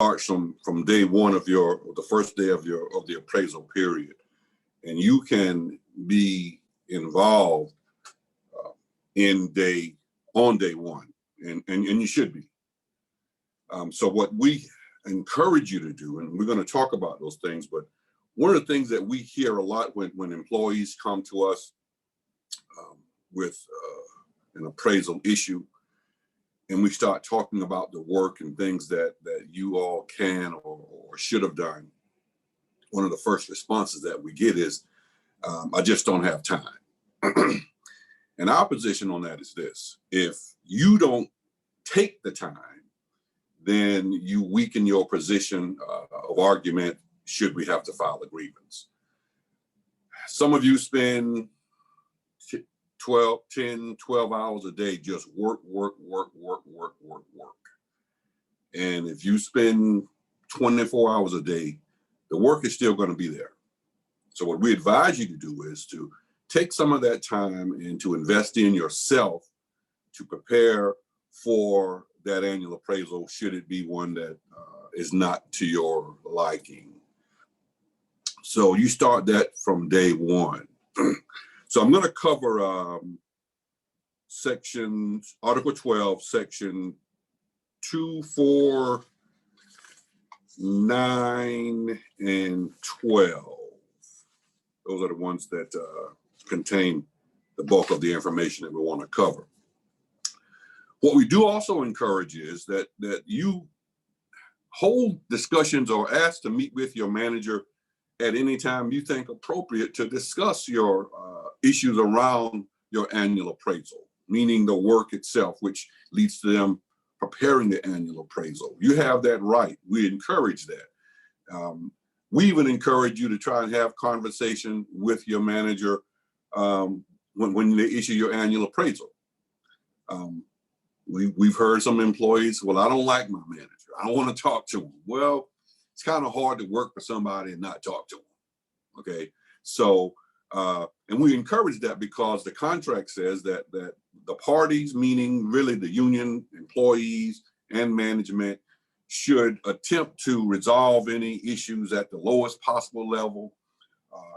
starts from day one of the first day of the appraisal period, and you can be involved on day one, and you should be. So what we encourage you to do, and we're going to talk about those things, but one of the things that we hear a lot when employees come to us with an appraisal issue, and we start talking about the work and things that you all can or should have done, one of the first responses that we get is, I just don't have time. And our position on that is this: if you don't take the time, then you weaken your position of argument should we have to file a grievance. Some of you spend 10, 12 hours a day just work. And if you spend 24 hours a day, the work is still going to be there. So what we advise you to do is to take some of that time and to invest in yourself to prepare for that annual appraisal, should it be one that is not to your liking. So you start that from day one. So I'm going to cover Article 12, Section 2, 4, 9, and 12. Those are the ones that contain the bulk of the information that we want to cover. What we do also encourage is that you hold discussions or ask to meet with your manager at any time you think appropriate to discuss your issues around your annual appraisal, meaning the work itself, which leads to them preparing the annual appraisal. You have that right. We encourage that. We even encourage you to try and have conversation with your manager when they issue your annual appraisal. We've heard some employees, well, I don't like my manager. I don't want to talk to him. Well, it's kind of hard to work for somebody and not talk to them. Okay, so and we encourage that because the contract says that the parties, meaning really the union, employees, and management, should attempt to resolve any issues at the lowest possible level.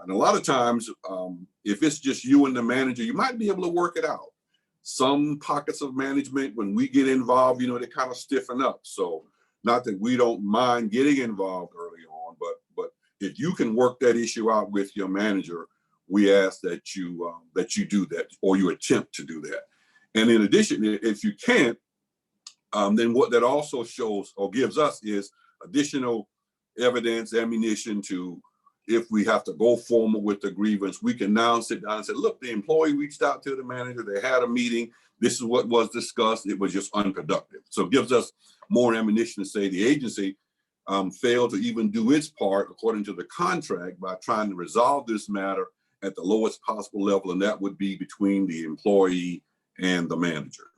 And a lot of times, if it's just you and the manager, you might be able to work it out. Some pockets of management, when we get involved, they kind of stiffen up. So not that we don't mind getting involved early on, but if you can work that issue out with your manager, we ask that you do that, or you attempt to do that. And in addition, if you can't, then what that also shows or gives us is additional evidence, ammunition to, if we have to go formal with the grievance, we can now sit down and say, look, the employee reached out to the manager, they had a meeting, this is what was discussed, it was just unproductive. So it gives us more ammunition to say the agency failed to even do its part according to the contract by trying to resolve this matter at the lowest possible level, and that would be between the employee and the manager.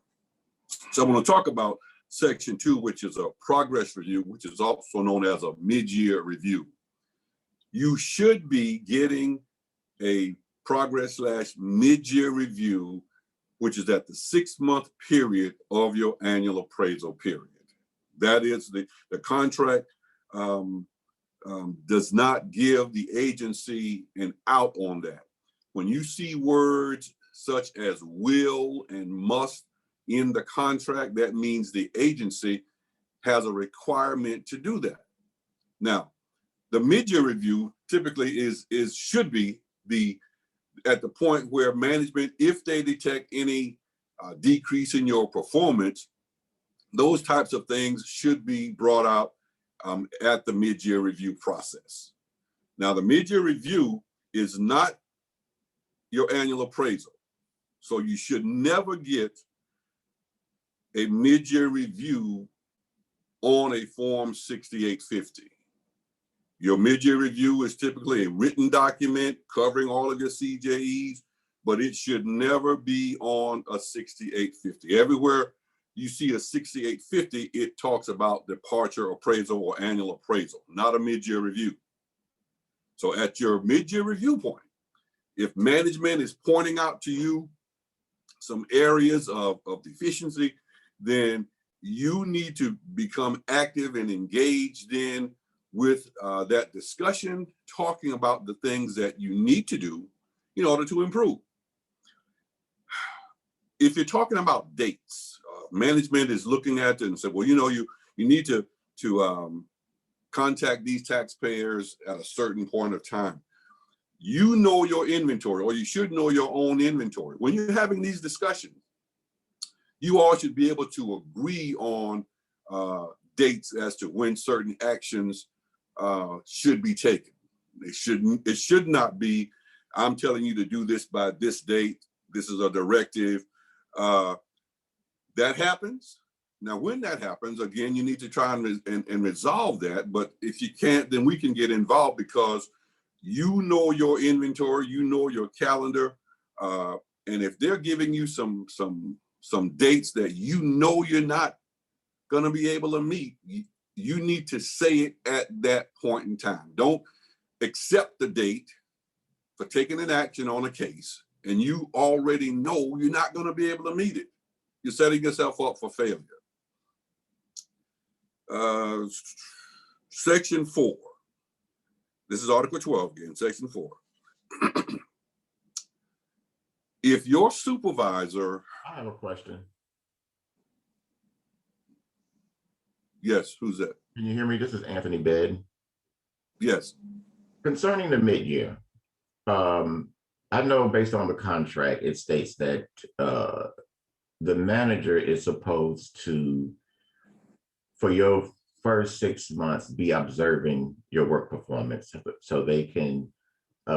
So I'm going to talk about Section 2, which is a progress review, which is also known as a mid-year review. You should be getting a progress/mid-year review, which is at the 6-month period of your annual appraisal period. That is the contract does not give the agency an out on that. When you see words such as will and must in the contract, that means the agency has a requirement to do that. Now, the mid-year review typically should be at the point where management, if they detect any decrease in your performance, those types of things should be brought out at the mid-year review process. Now, the mid-year review is not your annual appraisal. So you should never get a mid-year review on a Form 6850. Your mid-year review is typically a written document covering all of your CJEs, but it should never be on a 6850. Everywhere you see a 6850, it talks about departure appraisal or annual appraisal, not a mid-year review. So at your mid-year review point, if management is pointing out to you some areas of deficiency, then you need to become active and engaged in with that discussion, talking about the things that you need to do in order to improve. If you're talking about dates, management is looking at it and said, well, you need to contact these taxpayers at a certain point of time. You know your inventory, or you should know your own inventory. When you're having these discussions, you all should be able to agree on dates as to when certain actions should be taken. It should not be, I'm telling you to do this by this date. This is a directive. That happens. Now, when that happens, again, you need to try and resolve that. But if you can't, then we can get involved, because you know your inventory, you know your calendar, and if they're giving you some dates that you know you're not going to be able to meet, you need to say it at that point in time. Don't accept the date for taking an action on a case and you already know you're not going to be able to meet it. You're setting yourself up for failure. Section 4. This is Article 12 again, Section 4. If your supervisor... I have a question. Yes, who's that? Can you hear me? This is Anthony Bed. Yes. Concerning the mid-year, I know based on the contract, it states that the manager is supposed to, for your first 6 months, be observing your work performance so they can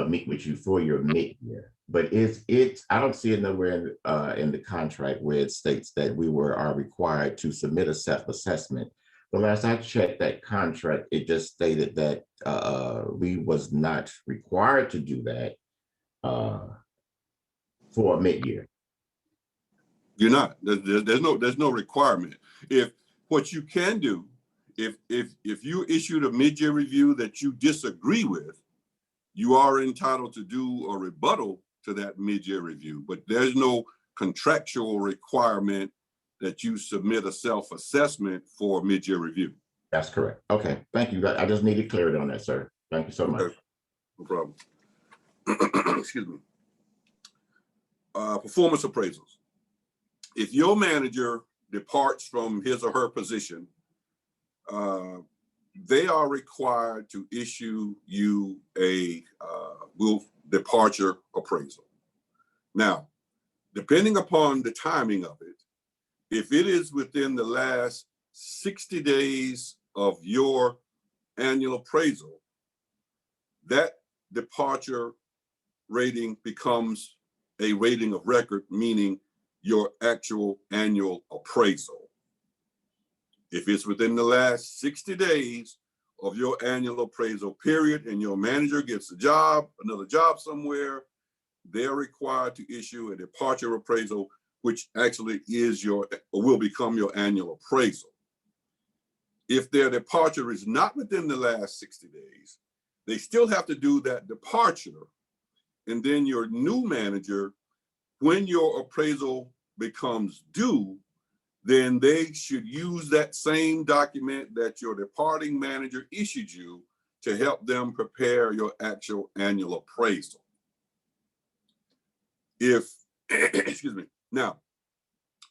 meet with you for your mid-year. But I don't see it nowhere in the contract where it states that we are required to submit a self-assessment. The last I checked that contract, it just stated that we was not required to do that for a mid-year. You're not. There's no requirement. If what you can do, if you issued a mid-year review that you disagree with, you are entitled to do a rebuttal to that mid-year review. But there's no contractual requirement that you submit a self-assessment for a mid-year review. That's correct. Okay, thank you. I just needed clarity on that, sir. Thank you so much. No problem. Excuse me. Performance appraisals. If your manager departs from his or her position, they are required to issue you a departure appraisal. Now, depending upon the timing of it, if it is within the last 60 days of your annual appraisal, that departure rating becomes a rating of record, meaning your actual annual appraisal. If it's within the last 60 days of your annual appraisal period and your manager gets another job somewhere, they're required to issue a departure appraisal, which actually will become your annual appraisal. If their departure is not within the last 60 days, they still have to do that departure. And then your new manager, when your appraisal becomes due, then they should use that same document that your departing manager issued you to help them prepare your actual annual appraisal. Excuse me. Now,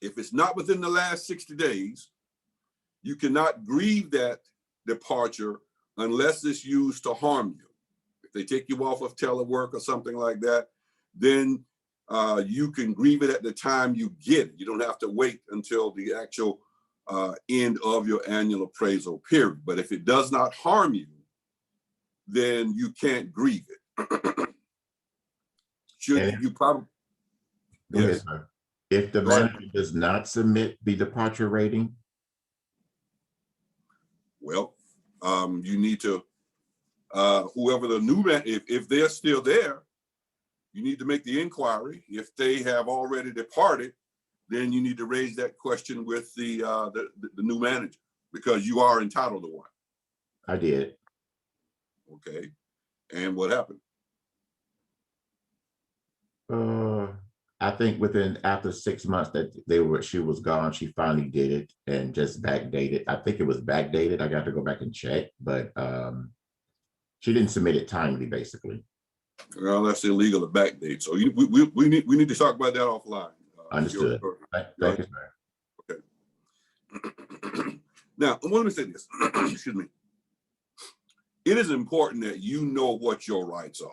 if it's not within the last 60 days, you cannot grieve that departure unless it's used to harm you. If they take you off of telework or something like that, then you can grieve it at the time you get it. You don't have to wait until the actual end of your annual appraisal period. But if it does not harm you, then you can't grieve it. You probably... Yes. If the manager does not submit the departure rating? Well, you need to, whoever the new man, if they're still there, you need to make the inquiry. If they have already departed, then you need to raise that question with the new manager, because you are entitled to one. I did. Okay. And what happened? I think after 6 months that she was gone, she finally did it and just backdated. I think it was backdated. I got to go back and check, but she didn't submit it timely, basically. Well, that's illegal to backdate. So we need to talk about that offline. Understood. Thank you, sir. Okay. Now, let me say this. Excuse me. It is important that you know what your rights are.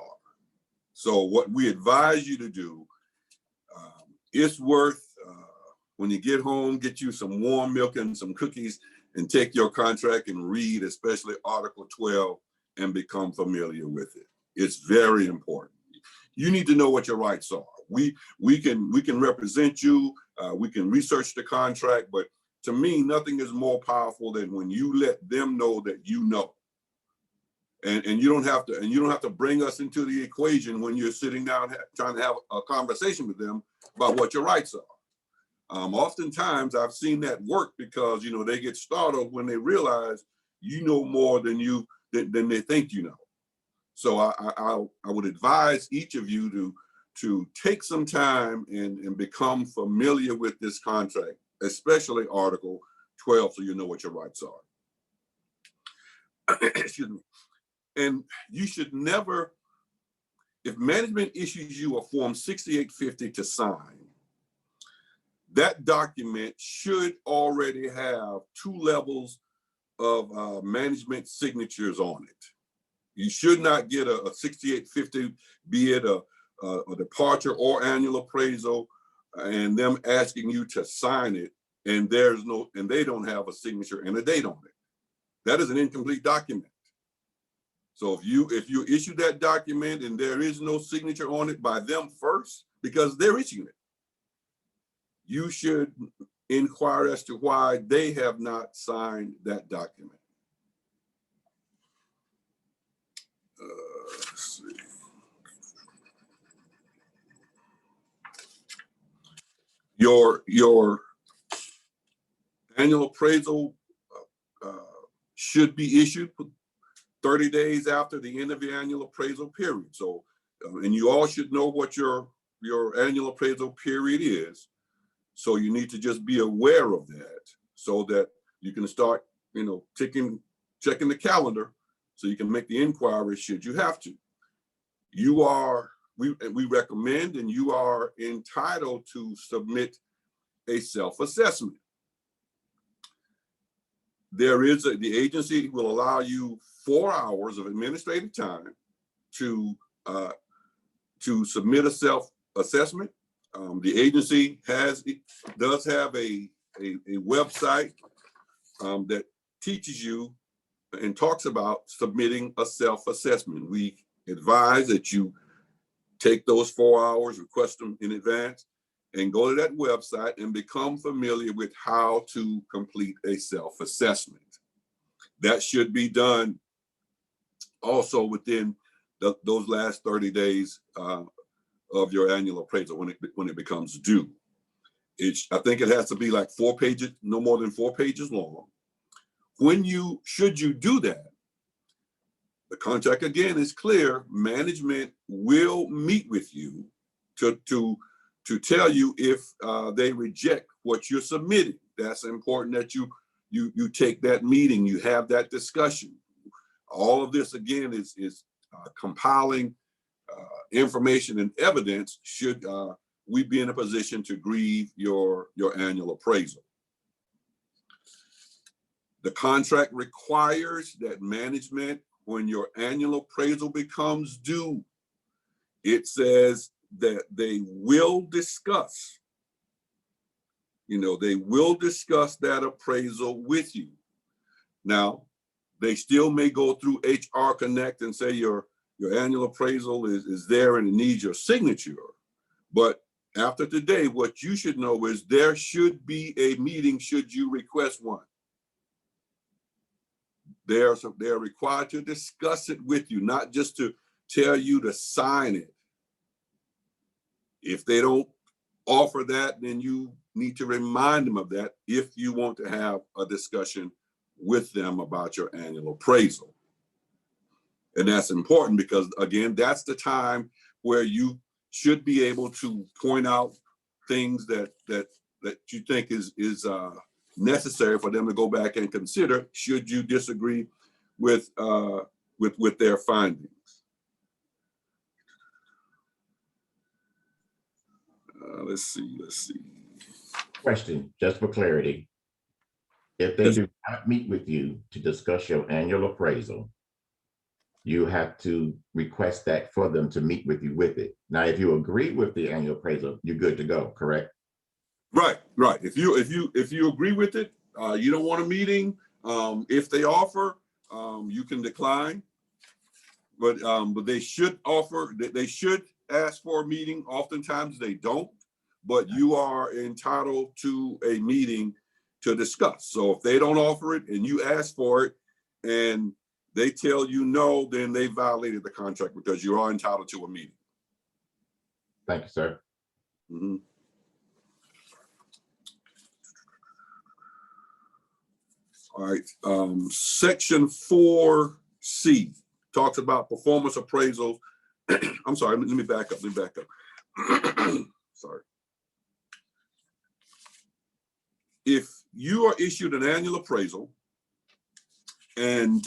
So what we advise you to do, it's worth, when you get home, get you some warm milk and some cookies and take your contract and read, especially Article 12, and become familiar with it. It's very important. You need to know what your rights are. We can represent you. We can research the contract, but to me, nothing is more powerful than when you let them know that you know. And you don't have to bring us into the equation when you're sitting down trying to have a conversation with them about what your rights are. Oftentimes I've seen that work because they get startled when they realize you know more than they think you know. So I would advise each of you to take some time and become familiar with this contract, especially Article 12, so you know what your rights are. Excuse me. And you should never, if management issues you a Form 6850 to sign, that document should already have 2 levels of management signatures on it. You should not get a 6850, be it a departure or annual appraisal, and them asking you to sign it, and they don't have a signature and a date on it. That is an incomplete document. So if you issue that document and there is no signature on it by them first, because they're issuing it, you should inquire as to why they have not signed that document. Let's see. Your annual appraisal should be issued 30 days after the end of the annual appraisal period. So, and you all should know what your annual appraisal period is. So you need to just be aware of that so that you can start, checking the calendar so you can make the inquiry should you have to. We recommend and you are entitled to submit a self-assessment. The agency will allow you 4 hours of administrative time to submit a self-assessment. The agency does have a website that teaches you and talks about submitting a self-assessment. We advise that you take those 4 hours, request them in advance, and go to that website and become familiar with how to complete a self-assessment. That should be done also within those last 30 days of your annual appraisal when it becomes due. I think it has to be like 4 pages, no more than 4 pages long. Should you do that, the contract again is clear. Management will meet with you to tell you if they reject what you're submitting. That's important that you take that meeting, you have that discussion. All of this again is compiling information and evidence should we be in a position to grieve your annual appraisal. The contract requires that management, when your annual appraisal becomes due, it says that they will discuss, they will discuss that appraisal with you. Now, they still may go through HR Connect and say your annual appraisal is there and it needs your signature. But after today, what you should know is there should be a meeting should you request one. They're required to discuss it with you, not just to tell you to sign it. If they don't offer that, then you need to remind them of that if you want to have a discussion with them about your annual appraisal. And that's important because, again, that's the time where you should be able to point out things that you think is necessary for them to go back and consider should you disagree with their findings. Let's see. Question, just for clarity. If they do not meet with you to discuss your annual appraisal, you have to request that for them to meet with you with it. Now, if you agree with the annual appraisal, you're good to go, correct? Right. If you agree with it, you don't want a meeting. If they offer, you can decline. But they should offer. They should ask for a meeting. Oftentimes they don't, but you are entitled to a meeting to discuss. So if they don't offer it and you ask for it, and they tell you no, then they violated the contract because you are entitled to a meeting. Thank you, sir. Mm-hmm. All right. Section 4C talks about performance appraisals. I'm sorry, let me back up. Sorry. If you are issued an annual appraisal and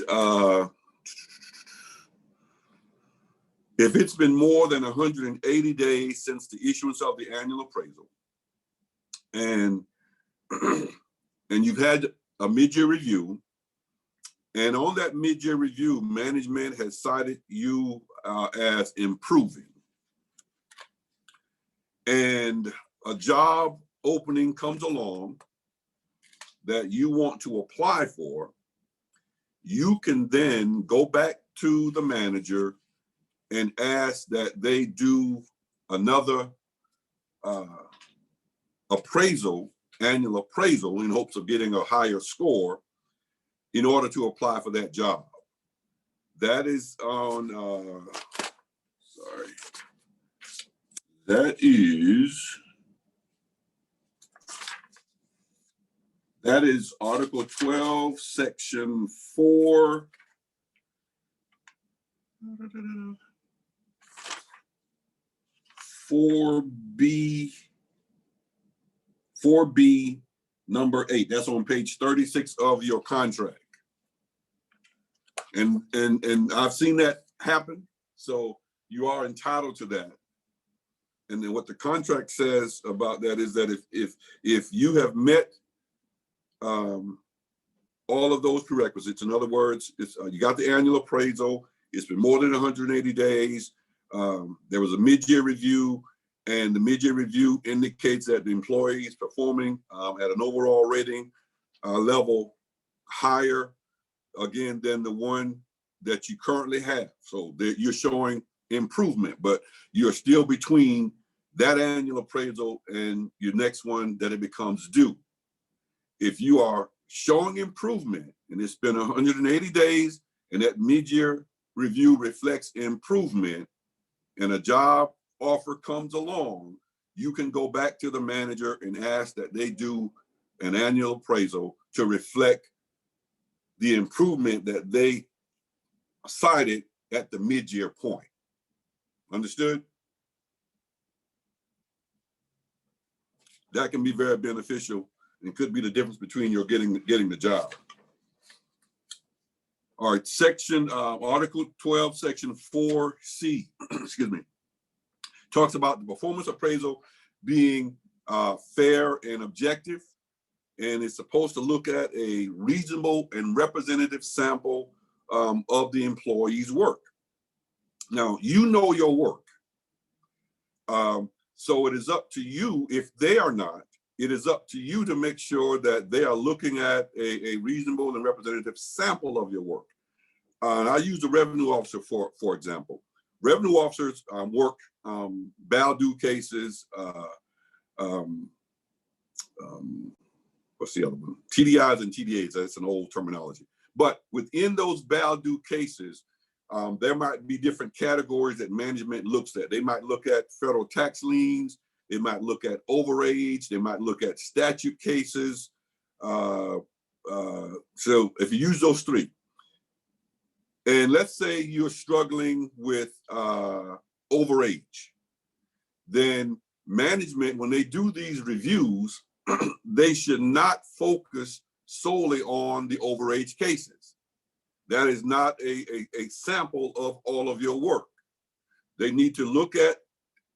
if it's been more than 180 days since the issuance of the annual appraisal, and you've had a mid-year review, and on that mid-year review, management has cited you as improving, and a job opening comes along that you want to apply for, you can then go back to the manager and ask that they do another annual appraisal in hopes of getting a higher score in order to apply for that job. That is on, that is Article 12, Section 4. 4B number 8. That's on page 36 of your contract. And I've seen that happen. So you are entitled to that. And then what the contract says about that is that if you have met all of those prerequisites, in other words, it's, you got the annual appraisal, it's been more than 180 days, there was a mid-year review, and the mid-year review indicates that the employee is performing at an overall rating level higher, again, than the one that you currently have. So you're showing improvement, but you're still between that annual appraisal and your next one that it becomes due. If you are showing improvement and it's been 180 days and that mid-year review reflects improvement and a job offer comes along, you can go back to the manager and ask that they do an annual appraisal to reflect the improvement that they cited at the mid-year point. Understood? That can be very beneficial and could be the difference between your getting the job. All right, Article 12, Section 4C, excuse me, talks about the performance appraisal being fair and objective, and it's supposed to look at a reasonable and representative sample of the employee's work. Now, you know your work. So it is up to you, if they are not, it is up to you to make sure that they are looking at a reasonable and representative sample of your work. And I use the revenue officer for example. Revenue officers work bal due cases, what's the other one? TDIs and TDAs, that's an old terminology. But within those bal due cases, there might be different categories that management looks at. They might look at federal tax liens, they might look at overage, they might look at statute cases. So if you use those three, and let's say you're struggling with overage, then management, when they do these reviews, they should not focus solely on the overage cases. That is not a sample of all of your work. They need to look at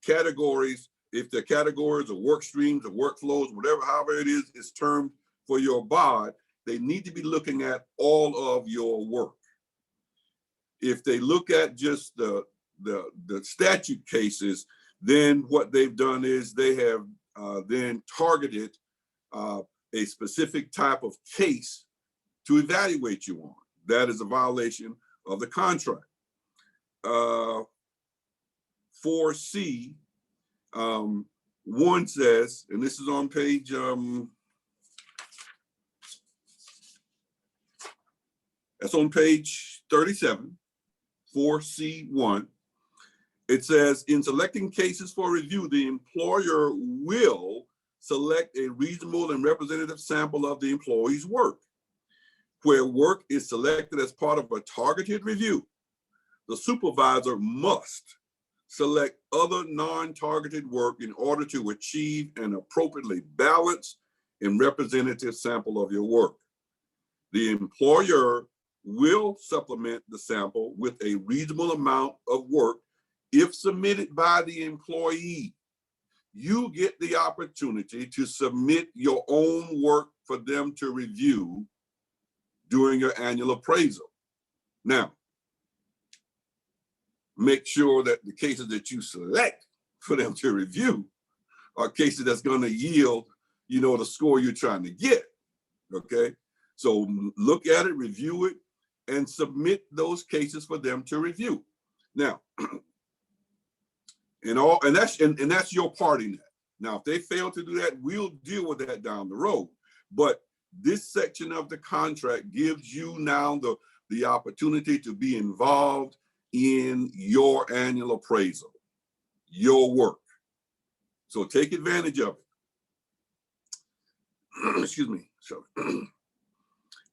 categories, if they're categories or work streams or workflows, whatever, however it is termed for your BOD, they need to be looking at all of your work. If they look at just the statute cases, then what they've done is they have then targeted a specific type of case to evaluate you on. That is a violation of the contract. 4C, 1 says, and this is on page, that's on page 37, 4C1. It says, in selecting cases for review, the employer will select a reasonable and representative sample of the employee's work. Where work is selected as part of a targeted review, the supervisor must select other non-targeted work in order to achieve an appropriately balanced and representative sample of your work. The employer will supplement the sample with a reasonable amount of work if submitted by the employee. You get the opportunity to submit your own work for them to review during your annual appraisal. Now, make sure that the cases that you select for them to review are cases that's going to yield, the score you're trying to get. Okay, so look at it, review it, and submit those cases for them to review. Now, and that's your part in that. Now, if they fail to do that, we'll deal with that down the road. But this section of the contract gives you now the opportunity to be involved in your annual appraisal, your work. So take advantage of it. Excuse me. So,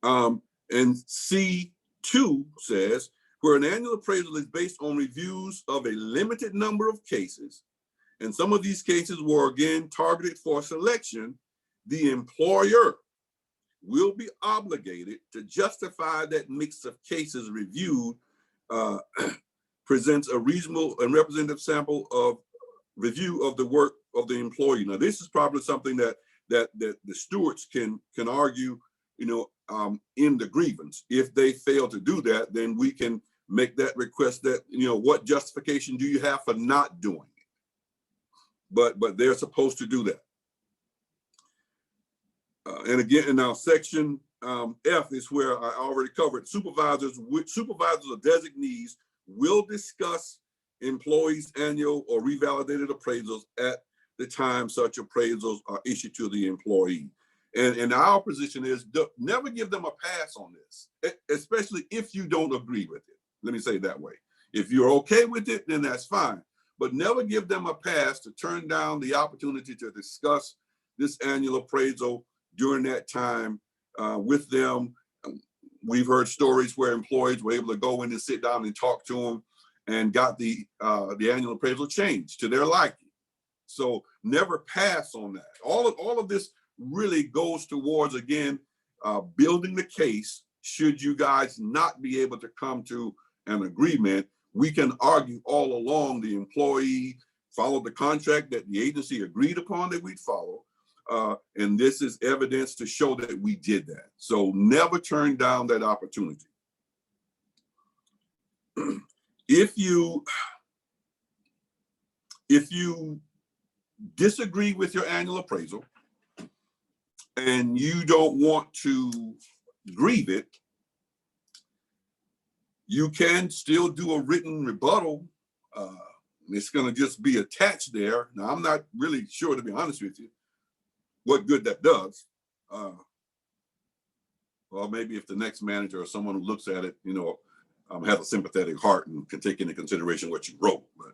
and C2 says, where an annual appraisal is based on reviews of a limited number of cases, and some of these cases were again targeted for selection, the employer will be obligated to justify that mix of cases reviewed presents a reasonable and representative sample of review of the work of the employee. Now, this is probably something that the stewards can argue, in the grievance. If they fail to do that, then we can make that request that, what justification do you have for not doing it? But they're supposed to do that. And again, in our section F is where I already covered. Supervisors or designees will discuss employees' annual or revalidated appraisals at the time such appraisals are issued to the employee. And our position is never give them a pass on this, especially if you don't agree with it. Let me say it that way. If you're okay with it, then that's fine. But never give them a pass to turn down the opportunity to discuss this annual appraisal during that time with them. We've heard stories where employees were able to go in and sit down and talk to them and got the annual appraisal changed to their liking. So never pass on that. All of this really goes towards, again, building the case. Should you guys not be able to come to an agreement, we can argue all along the employee followed the contract that the agency agreed upon that we'd follow. And this is evidence to show that we did that. So never turn down that opportunity. If you disagree with your annual appraisal and you don't want to grieve it, you can still do a written rebuttal. It's going to just be attached there. Now, I'm not really sure, to be honest with you, what good that does. Well, maybe if the next manager or someone who looks at it, has a sympathetic heart and can take into consideration what you wrote. But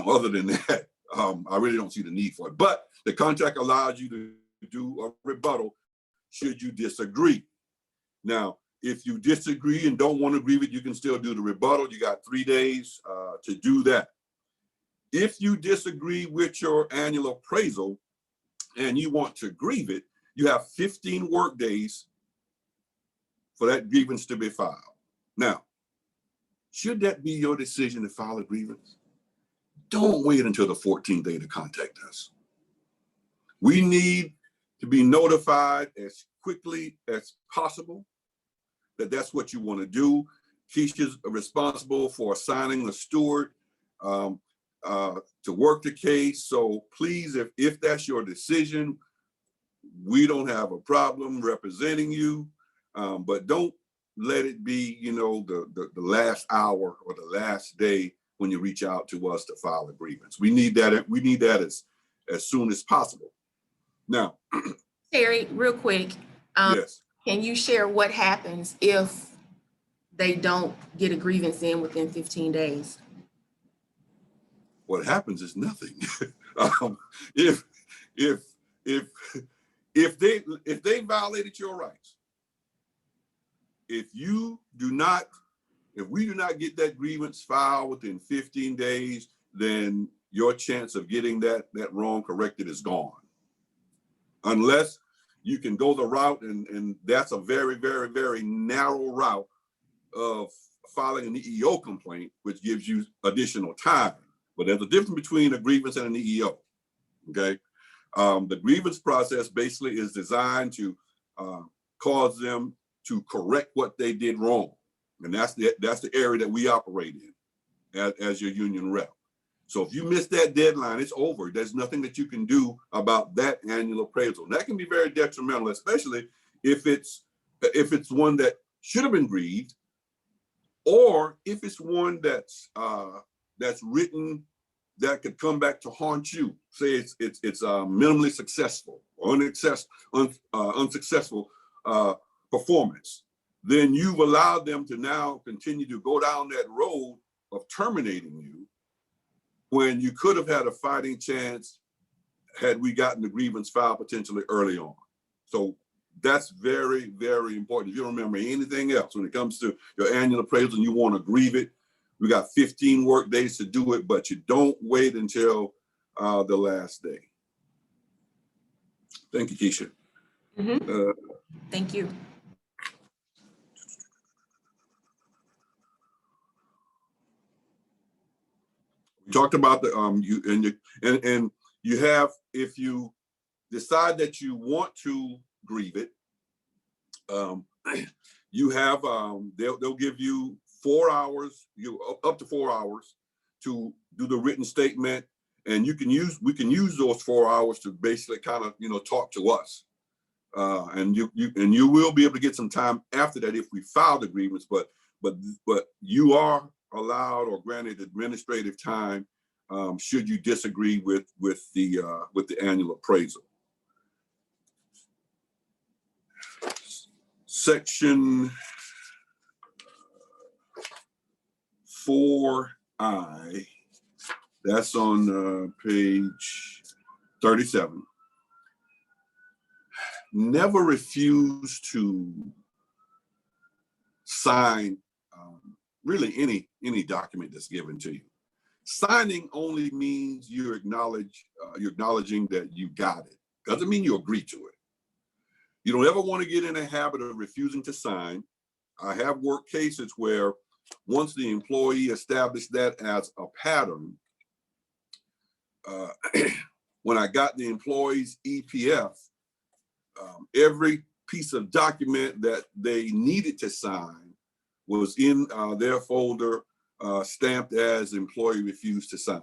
other than that, I really don't see the need for it. But the contract allows you to do a rebuttal should you disagree. Now, if you disagree and don't want to agree with it, you can still do the rebuttal. You got 3 days to do that. If you disagree with your annual appraisal and you want to grieve it, you have 15 work days for that grievance to be filed. Now, should that be your decision to file a grievance? Don't wait until the 14th day to contact us. We need to be notified as quickly as possible that that's what you want to do. Keisha's responsible for assigning a steward to work the case. So please, if that's your decision, we don't have a problem representing you, but don't let it be, you know, the last hour or the last day when you reach out to us to file a grievance. We need that. We need that as soon as possible. Now, Terry, real quick, yes. Can you share what happens if they don't get a grievance in within 15 days? What happens is nothing. If they violated your rights, if we do not get that grievance filed within 15 days, then your chance of getting that wrong corrected is gone. Unless you can go the route, and that's a very, very, very narrow route of filing an EEO complaint, which gives you additional time. But there's a difference between a grievance and an EEO, okay? The grievance process basically is designed to cause them to correct what they did wrong. And that's the area that we operate in as your union rep. So if you miss that deadline, it's over. There's nothing that you can do about that annual appraisal. And that can be very detrimental, especially if it's one that should have been grieved, or if it's one that's written that could come back to haunt you. Say it's minimally successful or unsuccessful performance. Then you've allowed them to now continue to go down that road of terminating you, when you could have had a fighting chance had we gotten the grievance filed potentially early on. So that's very, very important. If you don't remember anything else, when it comes to your annual appraisal and you want to grieve it, we got 15 work days to do it, but you don't wait until the last day. Thank you, Keisha. Mm-hmm. Thank you. We talked about the you have, if you decide that you want to grieve it, you have they'll give you 4 hours, up to 4 hours to do the written statement, and we can use those 4 hours to basically kind of talk to us, and you will be able to get some time after that if we file the grievance, but you are allowed or granted administrative time should you disagree with the annual appraisal. Section 4I, that's on page 37. Never refuse to sign really any document that's given to you. Signing only means you're acknowledging that you got it. Doesn't mean you agree to it. You don't ever want to get in a habit of refusing to sign. I have worked cases where once the employee established that as a pattern, when I got the employee's EPF, every piece of document that they needed to sign was in their folder, stamped as employee refused to sign.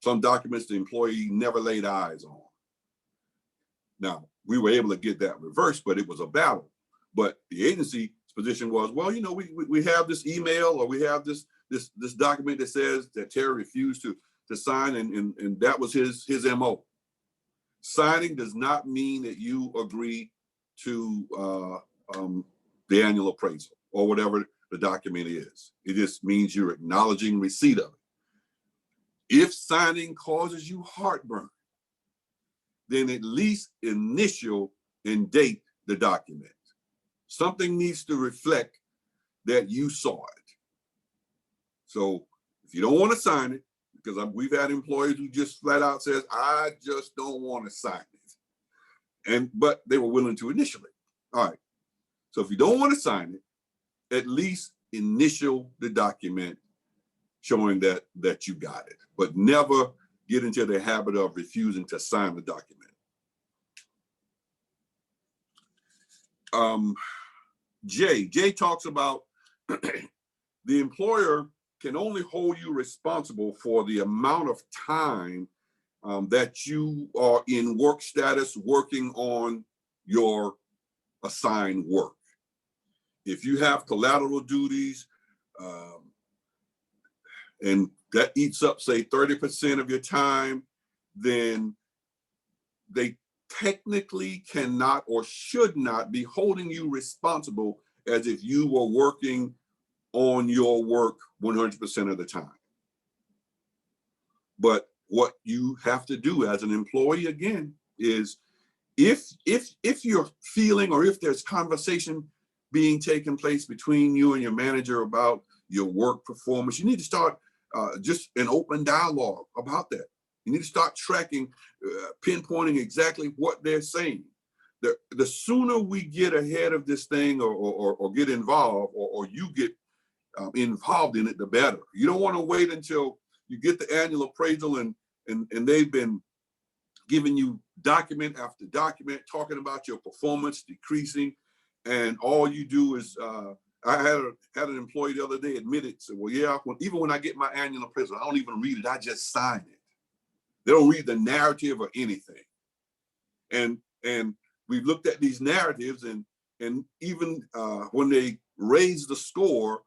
Some documents the employee never laid eyes on. Now, we were able to get that reversed, but it was a battle. But the agency's position was, well, we have this email, or we have this document that says that Terry refused to sign, and that was his MO. Signing does not mean that you agree to the annual appraisal or whatever the document is. It just means you're acknowledging receipt of it. If signing causes you heartburn, then at least initial and date the document. Something needs to reflect that you saw it. So if you don't want to sign it, because we've had employees who just flat out says, I just don't want to sign it. But they were willing to initially. All right. So if you don't want to sign it, at least initial the document showing that you got it, but never get into the habit of refusing to sign the document. Jay talks about the employer can only hold you responsible for the amount of time that you are in work status working on your assigned work. If you have collateral duties, and that eats up, say, 30% of your time, then they technically cannot or should not be holding you responsible as if you were working on your work 100% of the time. But what you have to do as an employee, again, is if you're feeling, or if there's conversation being taken place between you and your manager about your work performance, you need to start just an open dialogue about that. You need to start tracking, pinpointing exactly what they're saying. The sooner we get ahead of this thing, or get involved, or you get involved in it, the better. You don't want to wait until you get the annual appraisal and they've been giving you document after document talking about your performance decreasing, and all you do is I had an employee the other day admitted, said, well, yeah, even when I get my annual appraisal, I don't even read it, I just sign it. They don't read the narrative or anything. And we've looked at these narratives, and even when they raise the score,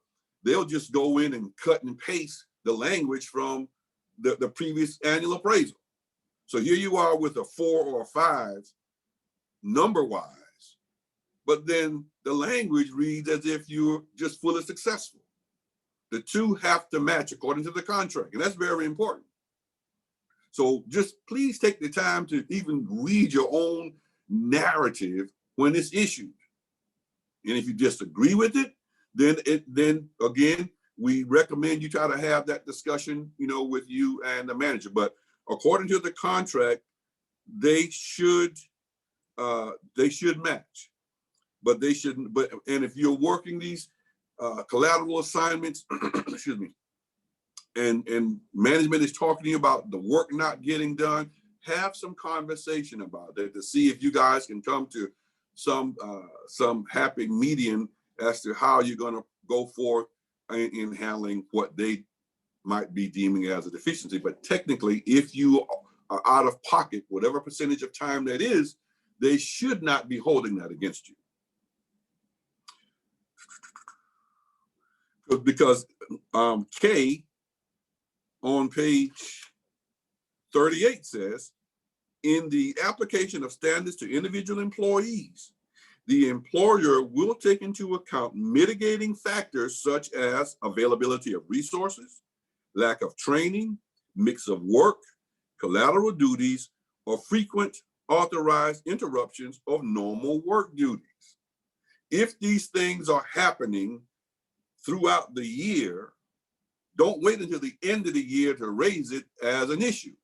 they'll just go in and cut and paste the language from the previous annual appraisal. So here you are with a 4 or a 5 number-wise, but then the language reads as if you're just fully successful. The two have to match according to the contract, and that's very important. So just please take the time to even read your own narrative when it's issued. And if you disagree with it, then again, we recommend you try to have that discussion, with you and the manager. But according to the contract, they should match, but they shouldn't. And if you're working these collateral assignments, excuse me, and management is talking to you about the work not getting done, have some conversation about that to see if you guys can come to some happy medium as to how you're going to go forth in handling what they might be deeming as a deficiency. But technically, if you are out of pocket, whatever percentage of time that is, they should not be holding that against you. Because K on page 38 says, in the application of standards to individual employees, the employer will take into account mitigating factors such as availability of resources, lack of training, mix of work, collateral duties, or frequent authorized interruptions of normal work duties. If these things are happening throughout the year, don't wait until the end of the year to raise it as an issue.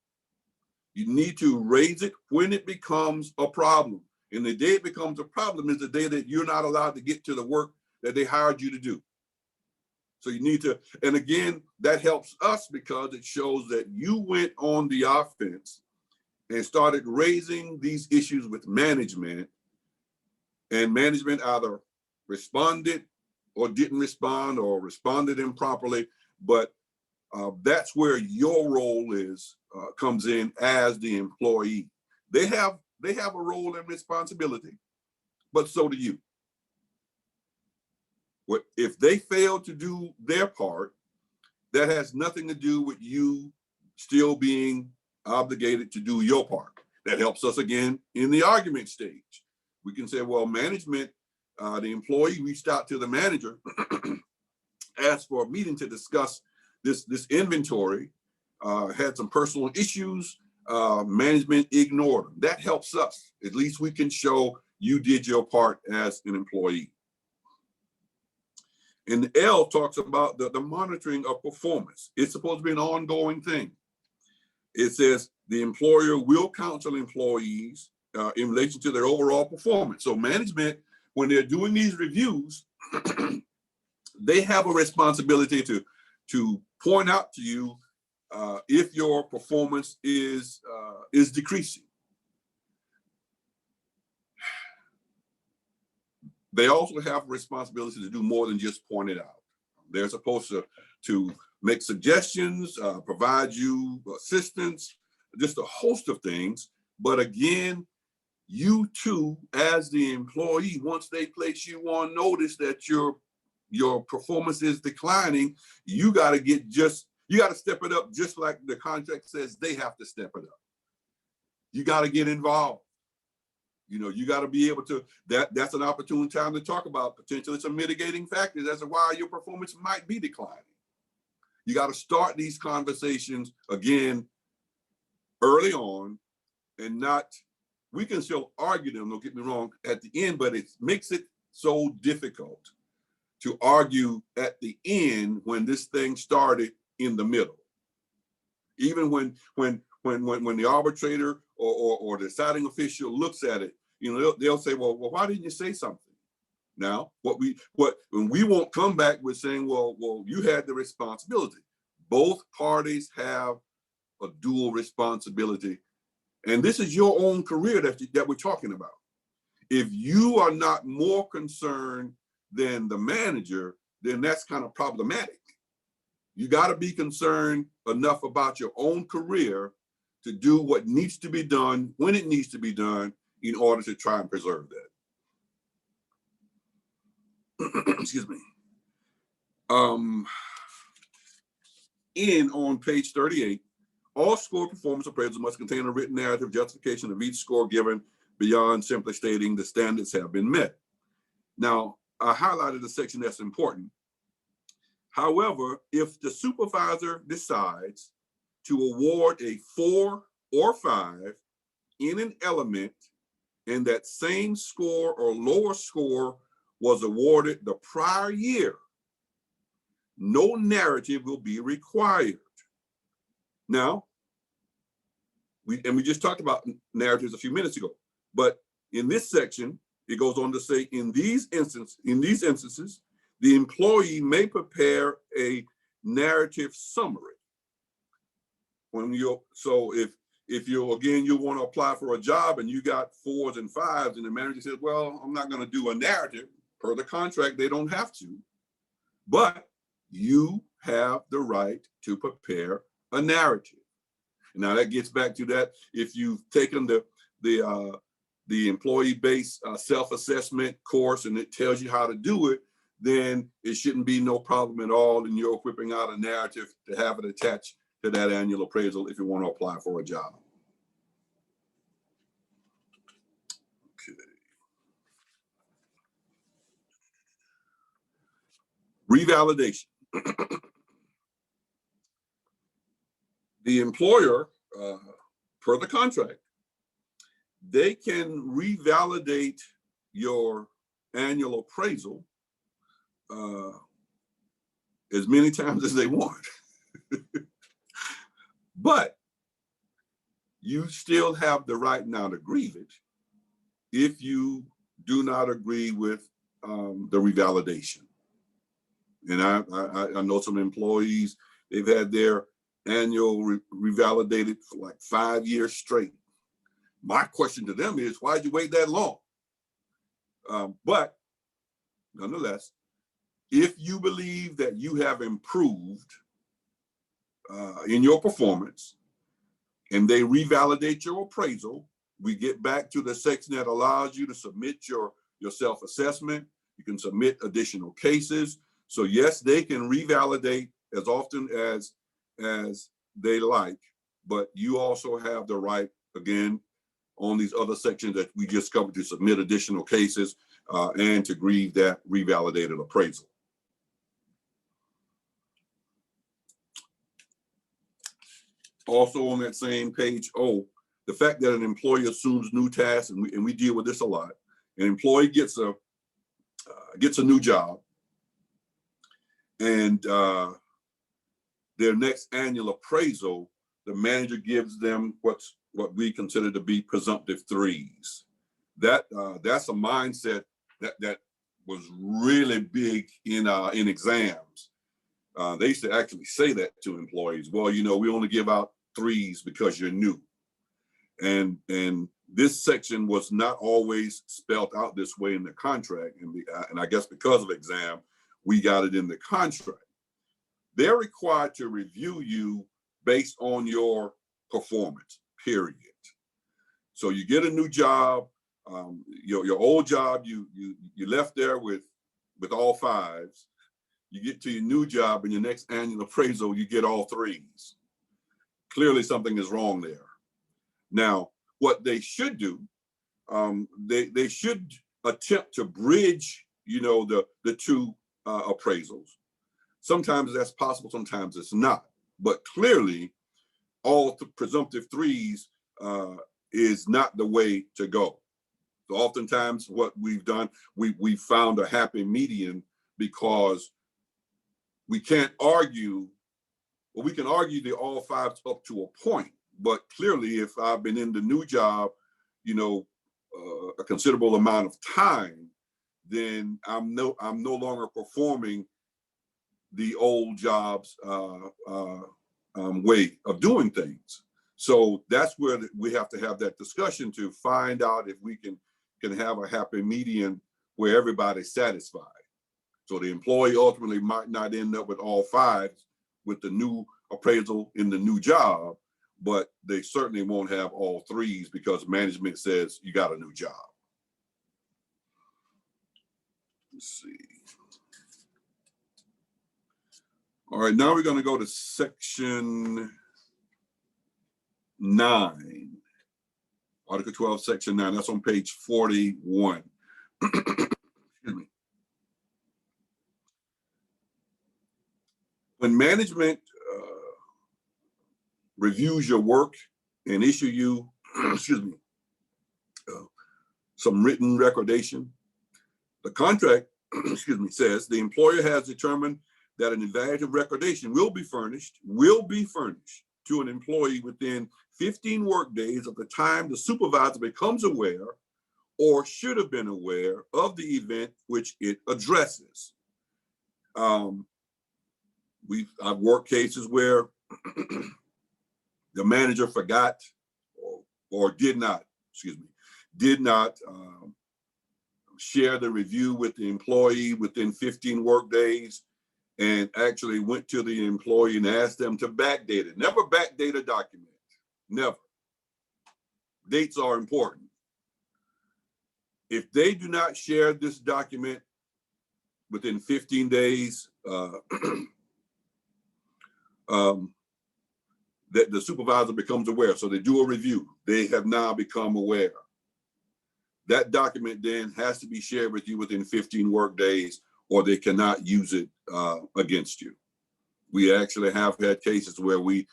You need to raise it when it becomes a problem. And the day it becomes a problem is the day that you're not allowed to get to the work that they hired you to do. So you need to, and again, that helps us because it shows that you went on the offense and started raising these issues with management, and management either responded or didn't respond, or responded improperly. But that's where your role comes in as the employee. They have a role and responsibility, but so do you. If they fail to do their part, that has nothing to do with you still being obligated to do your part. That helps us again in the argument stage. We can say, well, management, the employee reached out to the manager, asked for a meeting to discuss this inventory, had some personal issues, management ignored them. That helps us. At least we can show you did your part as an employee. And L talks about the monitoring of performance. It's supposed to be an ongoing thing. it says the employer will counsel employees in relation to their overall performance. So management, when they're doing these reviews, they have a responsibility to point out to you if your performance is decreasing. They also have a responsibility to do more than just point it out. They're supposed to make suggestions, provide you assistance, just a host of things. But again, you too, as the employee, once they place you on notice that your performance is declining, you got to step it up, just like the contract says they have to step it up. You got to get involved. You know, you got to be able to, that's an opportune time to talk about potentially some mitigating factors as to why your performance might be declining. You got to start these conversations again early on, and not, we can still argue them, don't get me wrong, at the end, but it makes it so difficult to argue at the end when this thing started in the middle. Even when the arbitrator or the deciding official looks at it, you know, they'll say, well, why didn't you say something? Now, when we won't come back with saying, well, you had the responsibility. Both parties have a dual responsibility, and this is your own career that we're talking about. If you are not more concerned than the manager, then that's kind of problematic. You got to be concerned enough about your own career to do what needs to be done when it needs to be done in order to try and preserve that. Excuse me. On page 38, all score performance appraisals must contain a written narrative justification of each score given beyond simply stating the standards have been met. Now, I highlighted the section that's important. However, if the supervisor decides to award a 4 or 5 in an element, and that same score or lower score was awarded the prior year, no narrative will be required. Now, we just talked about narratives a few minutes ago, but in this section, it goes on to say, in these instances, the employee may prepare a narrative summary. So if you want to apply for a job and you got 4s and 5s, and the manager says, well, I'm not going to do a narrative per the contract, they don't have to, but you have the right to prepare a narrative. Now that gets back to that. If you've taken the employee-based self-assessment course and it tells you how to do it, then it shouldn't be no problem at all, and you're whipping out a narrative to have it attached to that annual appraisal if you want to apply for a job. Okay. Revalidation. The employer, per the contract, they can revalidate your annual appraisal as many times as they want. But you still have the right now to grieve it if you do not agree with the revalidation. And I know some employees, they've had their annual revalidated for like 5 years straight. My question to them is, why'd you wait that long? But nonetheless, if you believe that you have improved in your performance and they revalidate your appraisal, we get back to the section that allows you to submit your self-assessment. You can submit additional cases. So yes, they can revalidate as often as they like, but you also have the right, again, on these other sections that we just covered, to submit additional cases and to grieve that revalidated appraisal. Also on that same page, the fact that an employee assumes new tasks, and we deal with this a lot. An employee gets a new job, and their next annual appraisal the manager gives them what we consider to be presumptive threes. That's a mindset that was really big in exams. They used to actually say that to employees. Well, you know, we only give out threes because you're new. And this section was not always spelled out this way in the contract. And I guess because of exam, we got it in the contract. They're required to review you based on your performance, period. So you get a new job, your old job, you left there with all fives. You get to your new job and your next annual appraisal, you get all threes. Clearly something is wrong there. Now, what they should do, they should attempt to bridge, you know, the two appraisals. Sometimes that's possible, sometimes it's not. But clearly, all presumptive threes is not the way to go. So oftentimes what we've done, we found a happy median because we can't argue, well, we can argue the all fives up to a point, but clearly if I've been in the new job, you know, a considerable amount of time, then I'm no longer performing the old job's way of doing things. So that's where we have to have that discussion to find out if we can have a happy median where everybody's satisfied. So the employee ultimately might not end up with all fives with the new appraisal in the new job, but they certainly won't have all threes because management says you got a new job. Let's see. All right, now we're going to go to section 9. Article 12, section 9. That's on page 41. Excuse me. When management reviews your work and issue you, excuse me, some written recordation, the contract, excuse me, says the employer has determined that an evaluative recordation will be furnished to an employee within 15 work days of the time the supervisor becomes aware or should have been aware of the event which it addresses. I've worked cases where the manager forgot or did not share the review with the employee within 15 work days and actually went to the employee and asked them to backdate it. Never backdate a document, never. Dates are important. If they do not share this document within 15 days, that the supervisor becomes aware. So they do a review. They have now become aware. That document then has to be shared with you within 15 work days, or they cannot use it against you. We actually have had cases where we've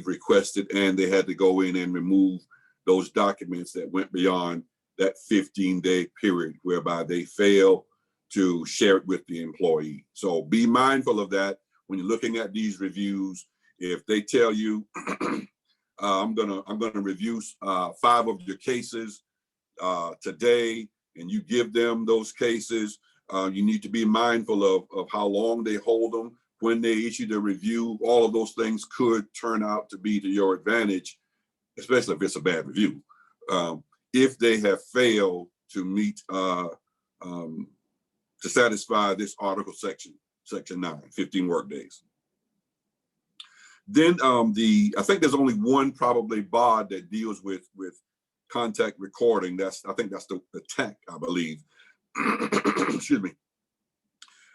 requested and they had to go in and remove those documents that went beyond that 15-day period, whereby they fail to share it with the employee. So be mindful of that when you're looking at these reviews. If they tell you, I'm gonna review 5 of your cases today, and you give them those cases, you need to be mindful of how long they hold them, when they issue the review. All of those things could turn out to be to your advantage, especially if it's a bad review. If they have failed to meet, to satisfy this article section 9, 15 work days. Then I think there's only one probably bod that deals with contact recording. I think that's the TAC, I believe. Excuse me.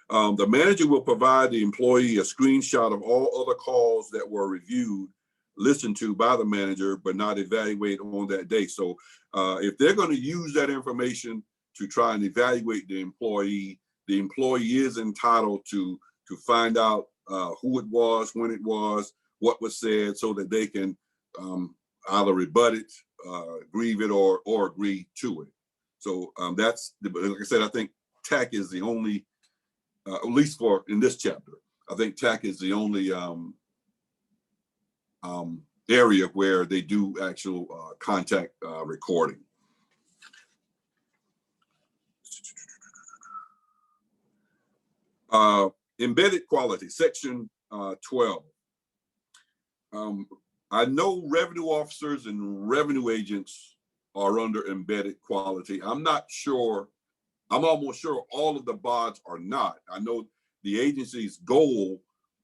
The manager will provide the employee a screenshot of all other calls that were reviewed, listened to by the manager, but not evaluated on that day. So if they're going to use that information to try and evaluate the employee is entitled to find out who it was, when it was, what was said, so that they can either rebut it, grieve it, or agree to it. So that's, like I said, I think TAC is the only, at least in this chapter, I think TAC is the only area where they do actual contact recording. Embedded quality, section 12. I know revenue officers and revenue agents are under embedded quality. I'm not sure, I'm almost sure all of the BODs are not. I know the agency's goal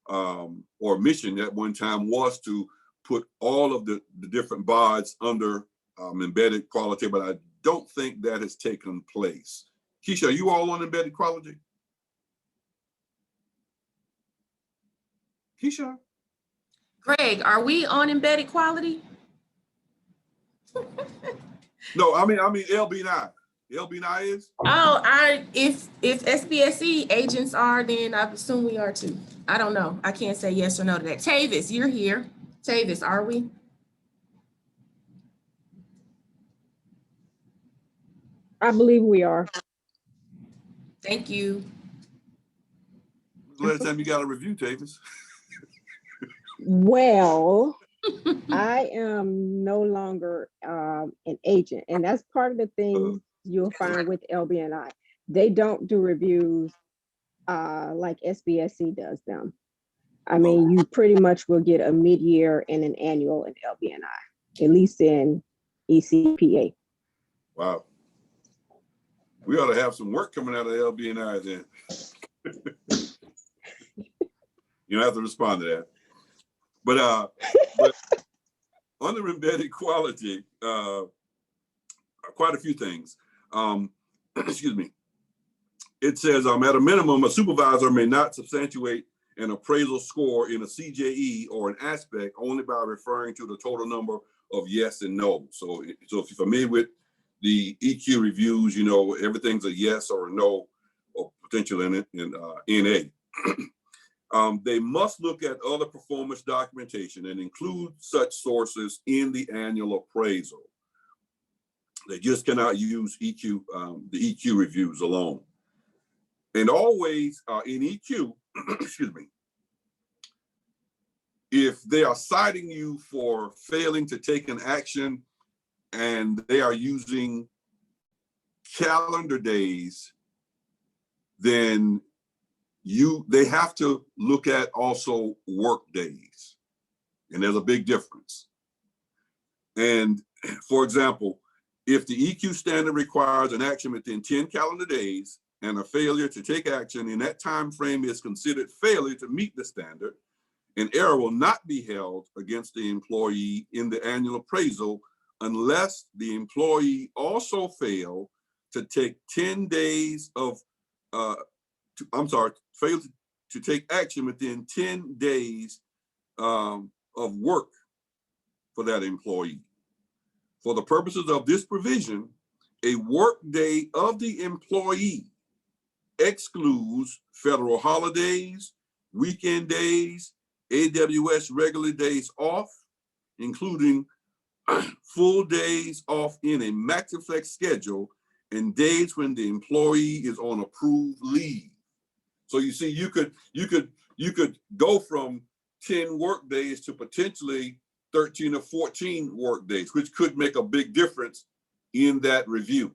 or mission at one time was to put all of the different BODs under embedded quality, but I don't think that has taken place. Keisha, are you all on embedded quality? Keisha? Greg, are we on embedded quality? No, I mean LB9. LB9 is? Oh, if SBSE agents are, then I assume we are too. I don't know. I can't say yes or no to that. Tavis, you're here. Tavis, are we? I believe we are. Thank you. Last time you got a review, Tavis. Well, I am no longer an agent, and that's part of the things you'll find with LBNI. They don't do reviews like SBSC does them. I mean, you pretty much will get a mid-year and an annual in LBNI, at least in ECPA. Wow. We ought to have some work coming out of LBNI then. You don't have to respond to that. But under embedded quality, quite a few things. Excuse me. It says, at a minimum, a supervisor may not substantiate an appraisal score in a CJE or an aspect only by referring to the total number of yes and no. So if you're familiar with the EQ reviews, you know, everything's a yes or a no or potential in NA. They must look at other performance documentation and include such sources in the annual appraisal. They just cannot use EQ, the EQ reviews alone. And always in EQ, excuse me, if they are citing you for failing to take an action and they are using calendar days, then they have to look at also work days. And there's a big difference. And for example, if the EQ standard requires an action within 10 calendar days and a failure to take action in that time frame is considered failure to meet the standard, an error will not be held against the employee in the annual appraisal unless the employee also failed to take 10 days of, failed to take action within 10 days of work for that employee. For the purposes of this provision, a work day of the employee excludes federal holidays, weekend days, AWS regular days off, including full days off in a MaxiFlex schedule and days when the employee is on approved leave. So you see, you could go from 10 work days to potentially 13 or 14 work days, which could make a big difference in that review.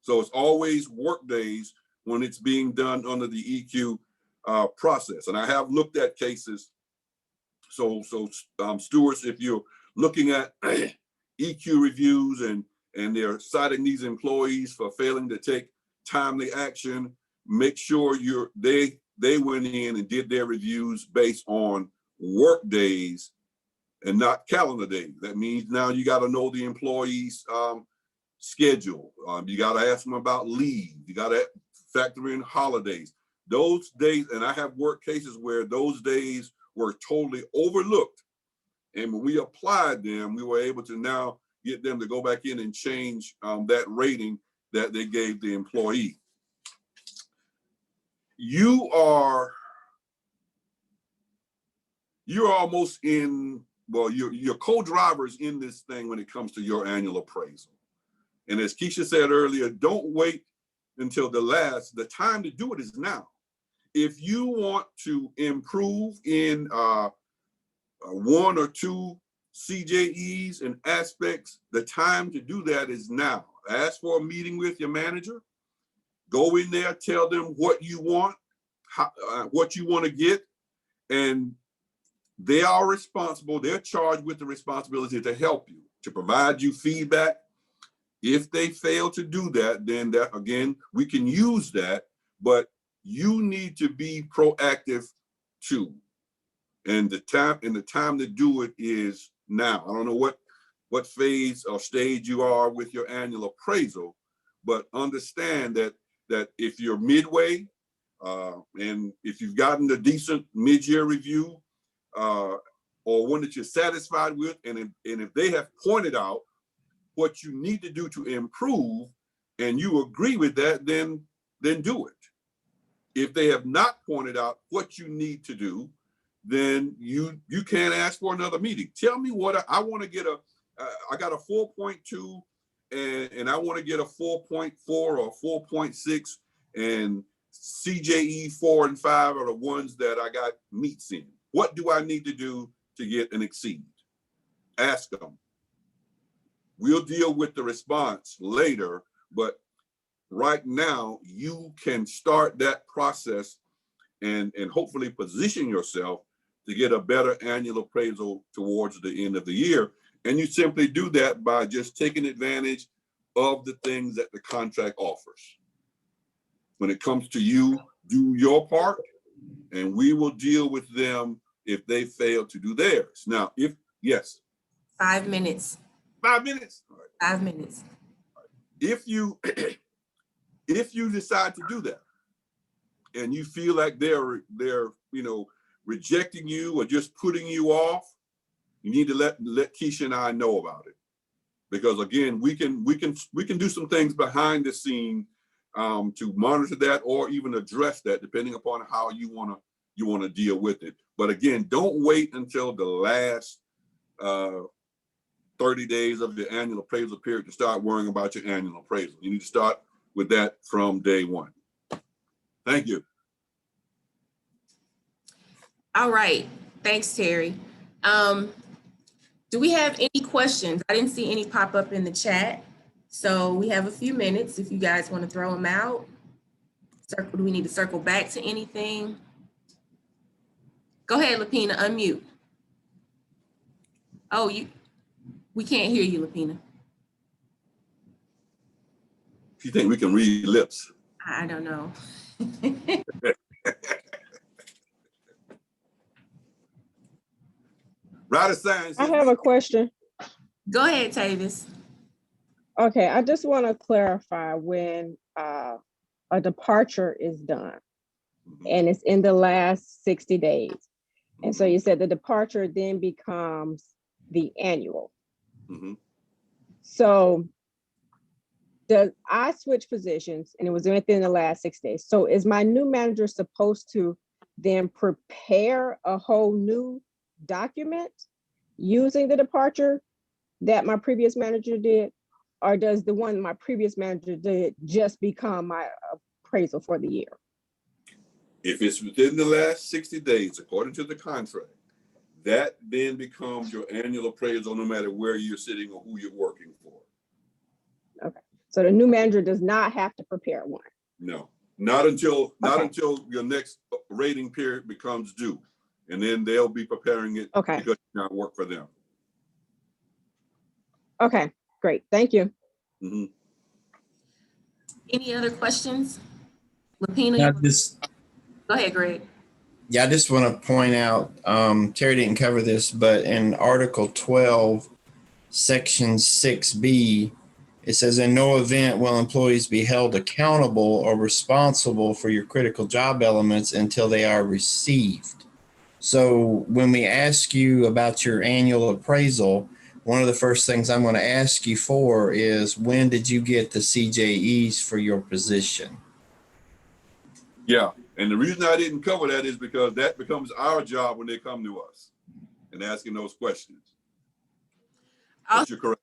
So it's always work days when it's being done under the EQ process. And I have looked at cases. So stewards, if you're looking at EQ reviews and they're citing these employees for failing to take timely action, make sure they went in and did their reviews based on work days and not calendar days. That means now you got to know the employee's schedule. You got to ask them about leave. You got to factor in holidays. Those days, and I have worked cases where those days were totally overlooked. And when we applied them, we were able to now get them to go back in and change that rating that they gave the employee. You're almost in, well, your co-drivers in this thing when it comes to your annual appraisal. And as Keisha said earlier, don't wait until the time to do it is now. If you want to improve in one or two CJEs and aspects, the time to do that is now. Ask for a meeting with your manager. Go in there, tell them what you want, what you want to get, and they are responsible. They're charged with the responsibility to help you, to provide you feedback. If they fail to do that, then that, again, we can use that, but you need to be proactive too. And the time to do it is now. I don't know what phase or stage you are with your annual appraisal, but understand that if you're midway, and if you've gotten a decent mid-year review, or one that you're satisfied with, and if they have pointed out what you need to do to improve, and you agree with that, then do it. If they have not pointed out what you need to do, then you can't ask for another meeting. Tell me what I want to get I got a 4.2 and I want to get a 4.4 or 4.6, and CJE 4 and 5 are the ones that I got meets in. What do I need to do to get an exceed? Ask them. We'll deal with the response later, but right now you can start that process and hopefully position yourself to get a better annual appraisal towards the end of the year. And you simply do that by just taking advantage of the things that the contract offers. When it comes to you, do your part, and we will deal with them if they fail to do theirs. Now, yes. 5 minutes. 5 minutes? All right. 5 minutes. If you decide to do that and you feel like they're rejecting you or just putting you off, you need to let Keisha and I know about it. Because again, we can do some things behind the scene to monitor that or even address that, depending upon how you want to deal with it. But again, don't wait until the last 30 days of the annual appraisal period to start worrying about your annual appraisal. You need to start with that from day one. Thank you. All right. Thanks, Terry. Do we have any questions? I didn't see any pop up in the chat. So we have a few minutes if you guys want to throw them out. Do we need to circle back to anything? Go ahead, Lapina, unmute. Oh, we can't hear you, Lapina. If you think we can read lips. I don't know. Write a sign. I have a question. Go ahead, Tavis. Okay, I just want to clarify when a departure is done and it's in the last 60 days. And so you said the departure then becomes the annual. So I switched positions and it was within the last 6 days. So is my new manager supposed to then prepare a whole new document using the departure that my previous manager did? Or does the one my previous manager did just become my appraisal for the year? If it's within the last 60 days, according to the contract, that then becomes your annual appraisal no matter where you're sitting or who you're working for. Okay, so the new manager does not have to prepare one? No, not until your next rating period becomes due. And then they'll be preparing it because you not work for them. Okay, great, thank you. Any other questions? Lapina, go ahead, Greg. Yeah, I just want to point out, Terry didn't cover this, but in Article 12, Section 6B, it says, in no event will employees be held accountable or responsible for your critical job elements until they are received. So when we ask you about your annual appraisal, one of the first things I'm going to ask you for is, when did you get the CJEs for your position? Yeah, and the reason I didn't cover that is because that becomes our job when they come to us and asking those questions. But you're correct.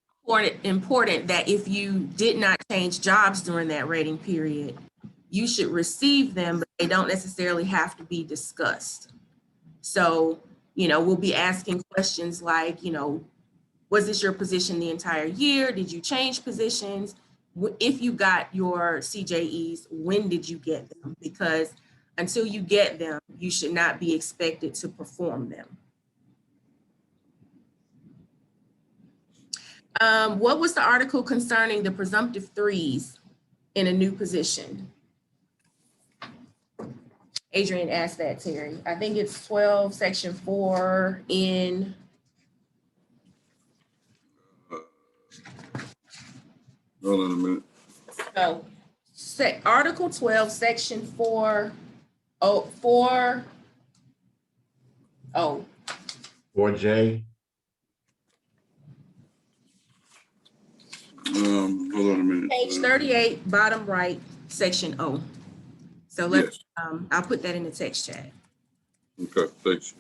Important that if you did not change jobs during that rating period, you should receive them, but they don't necessarily have to be discussed. So, we'll be asking questions like, Was this your position the entire year? Did you change positions? If you got your CJEs, when did you get them? Because until you get them, you should not be expected to perform them. What was the article concerning the presumptive threes in a new position? Adrian asked that, Terry. I think it's 12, section 4 in. Hold on a minute. No, Article 12, section 4, oh, 4, oh, 4J. Hold on a minute. page 38, bottom right, section O. So let's, I'll put that in the text chat. Okay, thanks.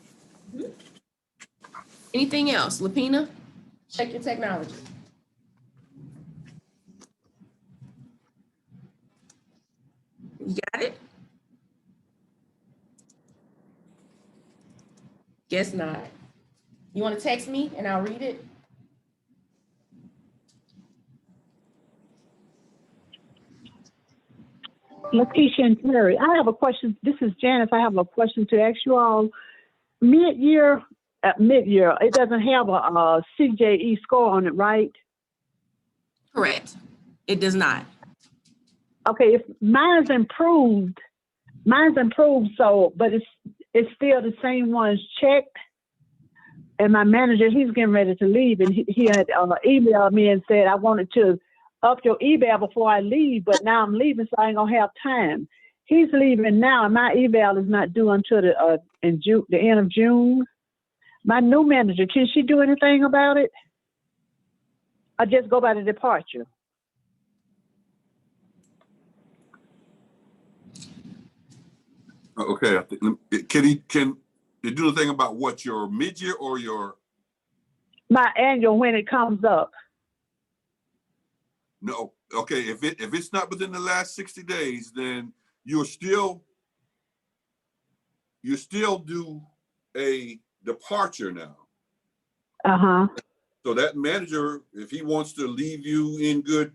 Anything else? Lapina, check your technology. You got it? Guess not. You want to text me and I'll read it? Lakeisha and Terry, I have a question. This is Janice. I have a question to ask you all. Mid-year, it doesn't have a CJE score on it, right? Correct. It does not. Okay, if mine's improved, so, but it's still the same ones checked. And my manager, he's getting ready to leave, and he had emailed me and said, I wanted to up your eval before I leave, but now I'm leaving, so I ain't gonna have time. He's leaving now, and my eval is not due until the end of June. My new manager, can she do anything about it? I just go by the departure. Okay, I think, can you do the thing about what, your mid-year or your? My annual when it comes up. No, okay, if it's not within the last 60 days, then you're still due a departure now. Uh-huh. So that manager, if he wants to leave you in good,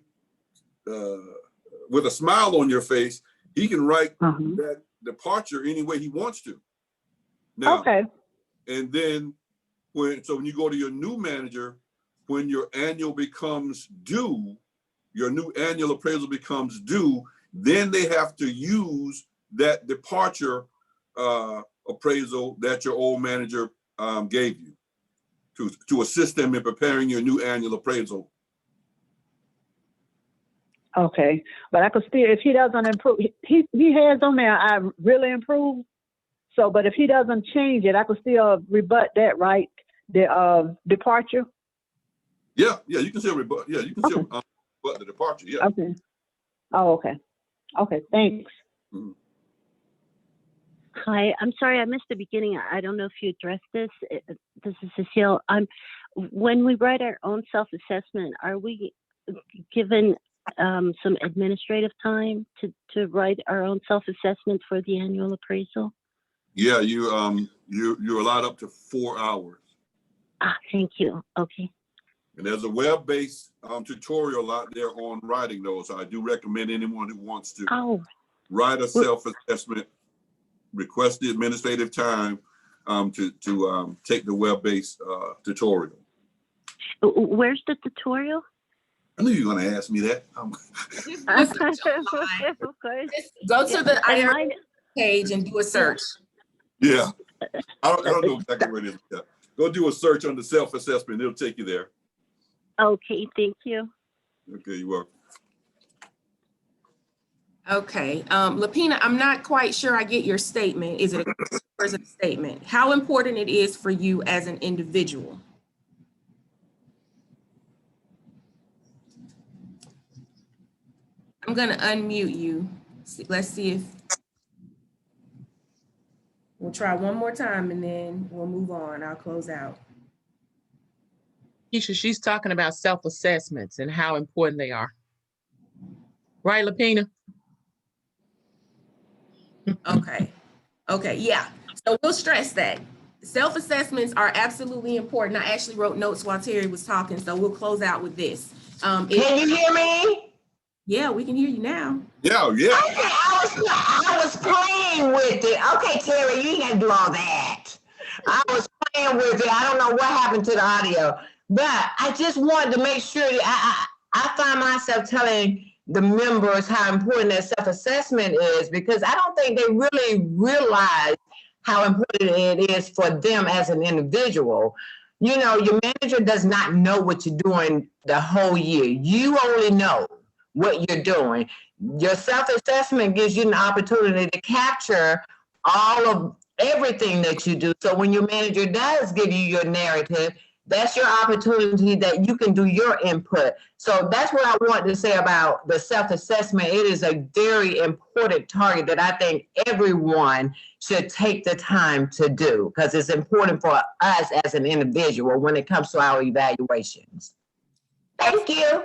with a smile on your face, he can write that departure any way he wants to. Now, okay. And then when you go to your new manager, when your annual becomes due, your new annual appraisal becomes due, then they have to use that departure appraisal that your old manager gave you to assist them in preparing your new annual appraisal. Okay, but I could still, if he doesn't improve, he has on there, I really improved. So, but if he doesn't change it, I could still rebut that, right? The departure. Yeah, you can still rebut. Yeah, you can still rebut the departure. Yeah. Okay. Oh, okay. Okay, thanks. Mm-hmm. Hi, I'm sorry I missed the beginning. I don't know if you addressed this. This is Cecile. When we write our own self-assessment, are we given some administrative time to write our own self-assessment for the annual appraisal? Yeah, you're allowed up to 4 hours. Thank you. Okay. And there's a web-based tutorial out there on writing those. I do recommend anyone who wants to write a self-assessment, request the administrative time to take the web-based tutorial. Where's the tutorial? I knew you were going to ask me that. Of course. Go to the IR page and do a search. Yeah, I don't know exactly where it is. Yeah. Go do a search on the self-assessment. It'll take you there. Okay, thank you. Okay, you're welcome. Okay, Lapina, I'm not quite sure I get your statement. Is it a statement? How important it is for you as an individual? I'm gonna unmute you. Let's see if we'll try one more time and then we'll move on. I'll close out. Keisha, she's talking about self-assessments and how important they are. Right, Lapina? Okay, yeah. So we'll stress that. Self-assessments are absolutely important. I actually wrote notes while Terry was talking, so we'll close out with this. Can you hear me? Yeah, we can hear you now. Yeah. Okay, I was playing with it. Okay, Terry, you ain't gotta do all that. I was playing with it. I don't know what happened to the audio, but I just wanted to make sure that I find myself telling the members how important that self-assessment is, because I don't think they really realize how important it is for them as an individual. You know, your manager does not know what you're doing the whole year. You only know what you're doing. Your self-assessment gives you an opportunity to capture all of everything that you do. So when your manager does give you your narrative, that's your opportunity that you can do your input. So that's what I want to say about the self-assessment. It is a very important target that I think everyone should take the time to do, because it's important for us as an individual when it comes to our evaluations. Thank you.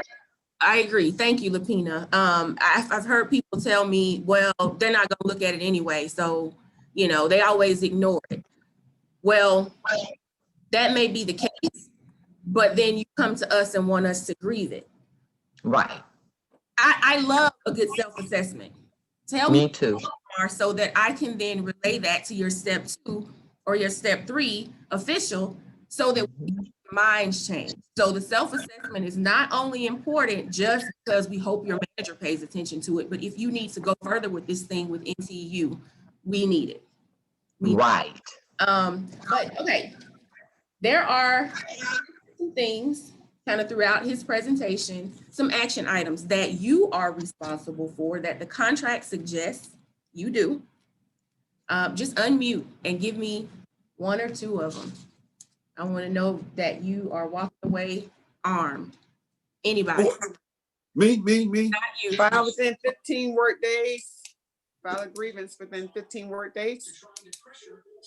I agree. Thank you, Lapina. I've heard people tell me, well, they're not going to look at it anyway. So, you know, they always ignore it. Well, that may be the case, but then you come to us and want us to grieve it. Right. I love a good self-assessment. Tell Me me too. what you are so that I can then relay that to your step 2 or your step 3 official, so that minds change. So the self-assessment is not only important just because we hope your manager pays attention to it, but if you need to go further with this thing with NTEU, we need it. Right. But okay, there are some things kind of throughout his presentation, some action items that you are responsible for that the contract suggests you do. Just unmute and give me 1 or 2 of them. I want to know that you are walking away armed. Anybody? Me. Not you. File within 15 work days. File a grievance within 15 work days.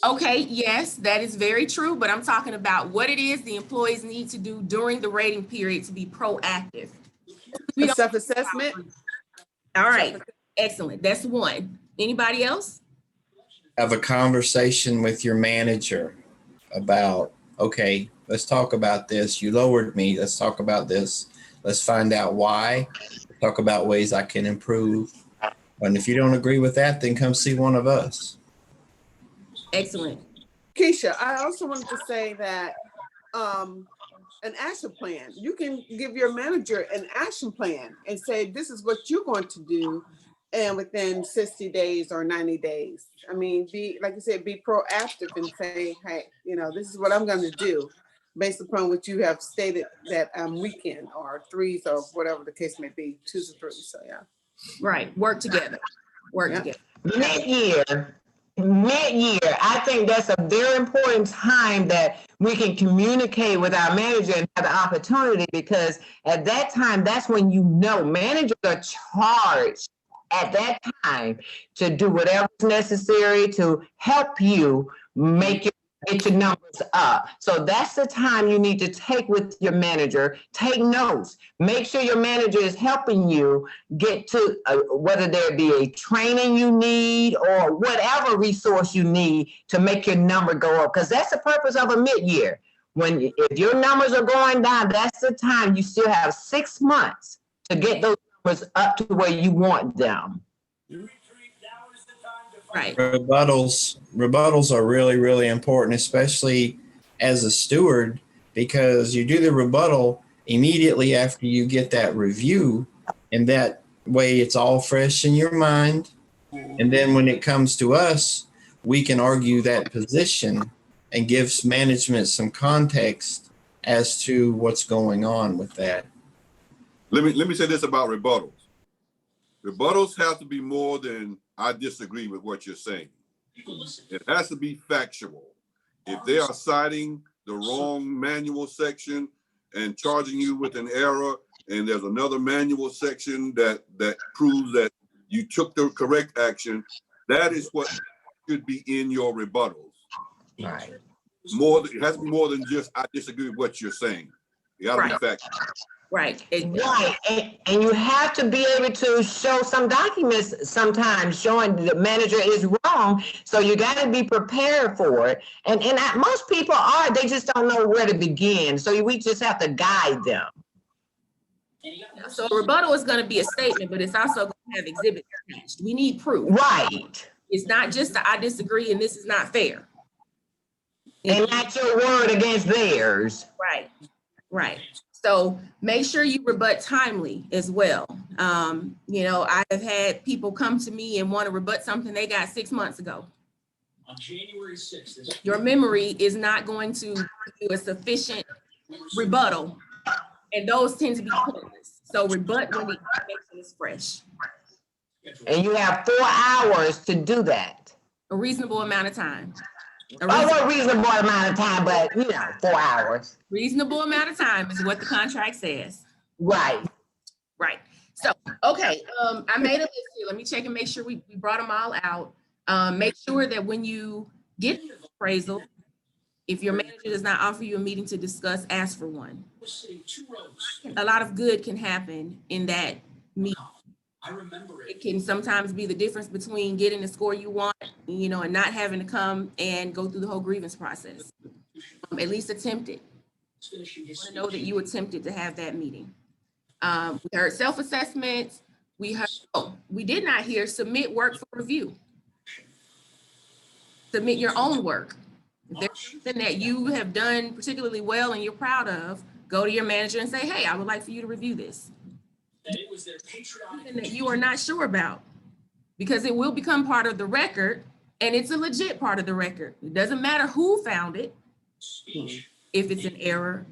Okay, yes, that is very true, but I'm talking about what it is the employees need to do during the rating period to be proactive. We don't- Self-assessment. All right, excellent. That's one. Anybody else? Have a conversation with your manager about, okay, let's talk about this. You lowered me. Let's talk about this. Let's find out why. Talk about ways I can improve. And if you don't agree with that, then come see one of us. Excellent. Keisha, I also wanted to say that an action plan. You can give your manager an action plan and say, this is what you're going to do, and within 60 days or 90 days. I mean, be, like you said, be proactive and say, hey, you know, this is what I'm going to do based upon what you have stated that weekend or 3s or whatever the case may be, 2s or 3s. So yeah. Right. Work together. Work Yeah. together. Mid-year, I think that's a very important time that we can communicate with our manager and have the opportunity, because at that time, that's when you know managers are charged at that time to do whatever's necessary to help you get your numbers up. So that's the time you need to take with your manager. Take notes. Make sure your manager is helping you get to whether there be a training you need or whatever resource you need to make your number go up. Because that's the purpose of a mid-year. If your numbers are going down, that's the time you still have 6 months to get those numbers up to where you want them. Right. Rebuttals are really, really important, especially as a steward, because you do the rebuttal immediately after you get that review, and that way it's all fresh in your mind. And then when it comes to us, we can argue that position and gives management some context as to what's going on with that. Let me say this about rebuttals. Rebuttals have to be more than I disagree with what you're saying. It has to be factual. If they are citing the wrong manual section and charging you with an error, and there's another manual section that proves that you took the correct action, that is what should be in your rebuttals. Right. It has to be more than just I disagree with what you're saying. You got to be factual. Right. Right, and you have to be able to show some documents sometimes showing the manager is wrong. So you got to be prepared for it. And most people are, they just don't know where to begin. So we just have to guide them. So a rebuttal is going to be a statement, but it's also going to have exhibits attached. We need proof. Right. It's not just I disagree and this is not fair. And not your word against theirs. Right, right. So make sure you rebut timely as well. You know, I have had people come to me and want to rebut something they got 6 months ago. On January 6th. Your memory is not going to give you a sufficient rebuttal, and those tend to be pointless. So rebut when the information is fresh. And you have 4 hours to do that. A reasonable amount of time. A reasonable amount of time, but 4 hours. Reasonable amount of time is what the contract says. Right. Right. So, okay, I made a list here. Let me check and make sure we brought them all out. Make sure that when you get an appraisal, if your manager does not offer you a meeting to discuss, ask for one. A lot of good can happen in that meeting. It can sometimes be the difference between getting the score you want, and not having to come and go through the whole grievance process. At least attempt it. I want to know that you attempted to have that meeting. We heard self-assessments. We did not hear submit work for review. Submit your own work. If there's something that you have done particularly well and you're proud of, go to your manager and say, hey, I would like for you to review this. Something that you are not sure about, because it will become part of the record, and it's a legit part of the record. It doesn't matter who found it. If it's an error,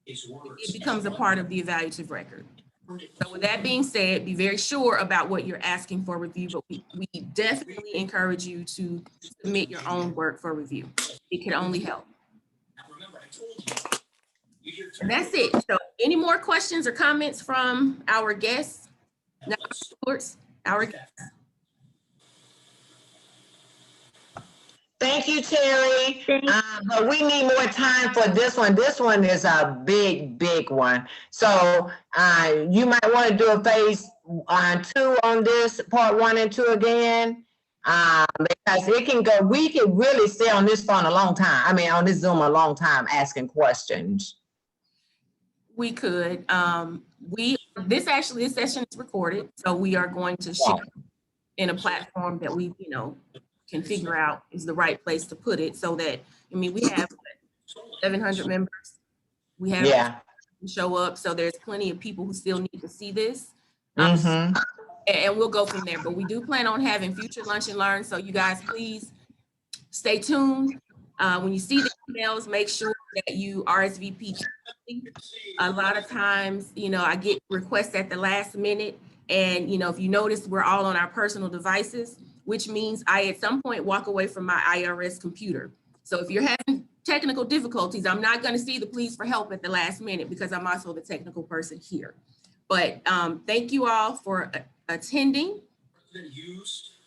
it becomes a part of the evaluative record. So with that being said, be very sure about what you're asking for review, but we definitely encourage you to submit your own work for review. It can only help. And that's it. So any more questions or comments from our guests? Now, our guests. Thank you, Terry. But we need more time for this one. This one is a big, big one. So you might want to do a phase 2 on this, part 1 and 2 again. Because it can go, we can really stay on this phone a long time. I mean, on this Zoom a long time asking questions. We could. This session is recorded, so we are going to share in a platform that we, can figure out is the right place to put it, so that, we have 700 members. We have show up, so there's plenty of people who still need to see this. And we'll go from there. But we do plan on having future lunch and learn, so you guys please stay tuned. When you see the emails, make sure that you RSVP. A lot of times, I get requests at the last minute, and if you notice, we're all on our personal devices, which means I at some point walk away from my IRS computer. So if you're having technical difficulties, I'm not going to see the pleas for help at the last minute, because I'm also the technical person here. But thank you all for attending.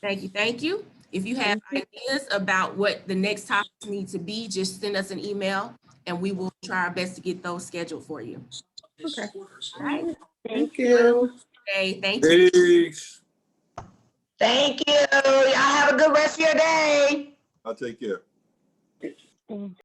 Thank you. If you have ideas about what the next topics need to be, just send us an email and we will try our best to get those scheduled for you. Okay. All right. Thank you. Okay, thank you. Peace. Thank you. Y'all have a good rest of your day. I'll take care.